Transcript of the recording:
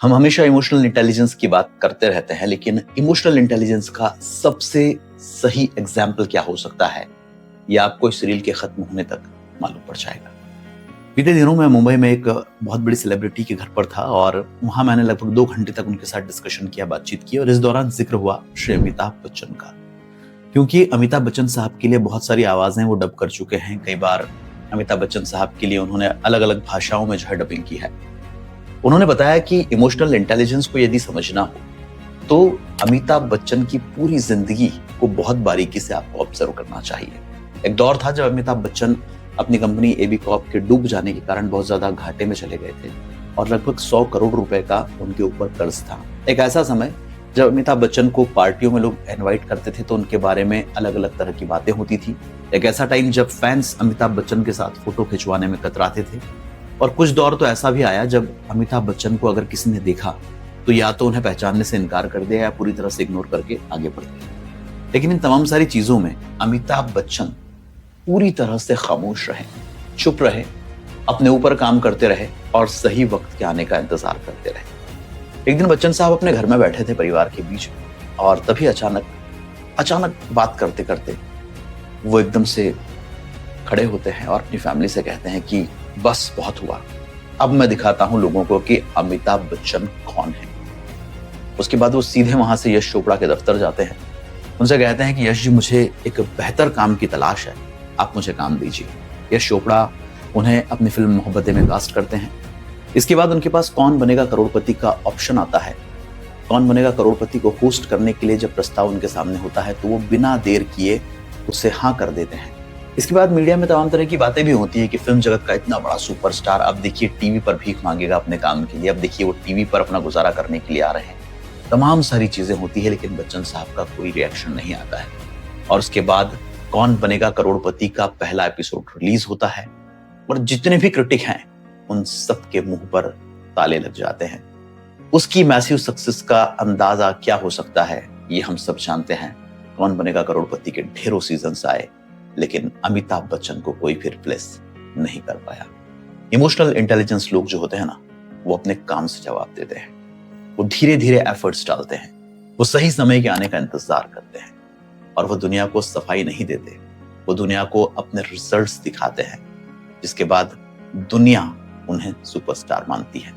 हम हमेशा emotional intelligence की बात करते रहते हैं, लेकिन इमोशनल इंटेलिजेंस का सबसे सही एग्जाम्पल क्या हो सकता है, यह आपको इस रील के खत्म होने तक मालूम पड़ जाएगा। बीते दिनों में मुंबई में एक बहुत बड़ी सेलिब्रिटी के घर पर था और वहां मैंने लगभग 2 घंटे तक उनके साथ डिस्कशन किया, बातचीत की, और इस दौरान जिक्र हुआ श्री अमिताभ बच्चन का। क्योंकि अमिताभ बच्चन साहब के लिए बहुत सारी आवाजें वो डब कर चुके हैं। कई बार अमिताभ बच्चन साहब के लिए उन्होंने अलग अलग भाषाओं में जो है डबिंग की है। उन्होंने बताया कि इमोशनल इंटेलिजेंस को यदि समझना हो तो अमिताभ बच्चन की पूरी जिंदगी को बहुत बारीकी से आपको ऑब्जर्व करना चाहिए। एक दौर था जब अमिताभ बच्चन अपनी कंपनी एबी कॉर्प के डूब जाने के कारण बहुत ज्यादा घाटे में चले गए थे और लगभग 100 करोड़ रुपए का उनके ऊपर कर्ज था। एक ऐसा समय जब अमिताभ बच्चन को पार्टियों में लोग इनवाइट करते थे तो उनके बारे में अलग अलग तरह की बातें होती थी। एक ऐसा टाइम जब फैंस अमिताभ बच्चन के साथ फोटो खिंचवाने में कतराते थे, और कुछ दौर तो ऐसा भी आया जब अमिताभ बच्चन को अगर किसी ने देखा तो या तो उन्हें पहचानने से इनकार कर दिया या पूरी तरह से इग्नोर करके आगे बढ़ गए। लेकिन इन तमाम सारी चीजों में अमिताभ बच्चन पूरी तरह से खामोश रहे, चुप रहे, अपने ऊपर काम करते रहे और सही वक्त के आने का इंतजार करते रहे। एक दिन बच्चन साहब अपने घर में बैठे थे परिवार के बीच, और तभी अचानक बात करते करते वो एकदम से खड़े होते हैं और अपनी फैमिली से कहते हैं कि बस बहुत हुआ, अब मैं दिखाता हूं लोगों को कि अमिताभ बच्चन कौन है। उसके बाद वो सीधे वहां से यश चोपड़ा के दफ्तर जाते हैं। उनसे कहते हैं कि यश जी, मुझे एक बेहतर काम की तलाश है, आप मुझे काम दीजिए। यश चोपड़ा उन्हें अपनी फिल्म मोहब्बतें में कास्ट करते हैं। इसके बाद उनके पास कौन बनेगा करोड़पति का ऑप्शन आता है। कौन बनेगा करोड़पति को होस्ट करने के लिए जब प्रस्ताव उनके सामने होता है तो वो बिना देर किए उससे हाँ कर देते हैं। इसके बाद मीडिया में तमाम तरह की बातें भी होती है कि फिल्म जगत का इतना बड़ा सुपरस्टार अब देखिए टीवी पर भीख मांगेगा अपने काम के लिए, अब देखिए वो टीवी पर अपना गुजारा करने के लिए आ रहे हैं। तमाम सारी चीजें होती है, लेकिन बच्चन साहब का कोई रिएक्शन नहीं आता है। और उसके बाद कौन बनेगा करोड़पति का पहला एपिसोड रिलीज होता है और जितने भी क्रिटिक हैं उन सब के मुंह पर ताले लग जाते हैं। उसकी मैसिव सक्सेस का अंदाजा क्या हो सकता है ये हम सब जानते हैं। कौन बनेगा करोड़पति के ढेरों सीजन्स आए, लेकिन अमिताभ बच्चन को कोई भी रिप्लेस नहीं कर पाया। इमोशनल इंटेलिजेंस लोग जो होते हैं ना, वो अपने काम से जवाब देते हैं। वो धीरे धीरे एफर्ट्स डालते हैं, वो सही समय के आने का इंतजार करते हैं, और वो दुनिया को सफाई नहीं देते, वो दुनिया को अपने रिजल्ट्स दिखाते हैं, जिसके बाद दुनिया उन्हें सुपरस्टार मानती है।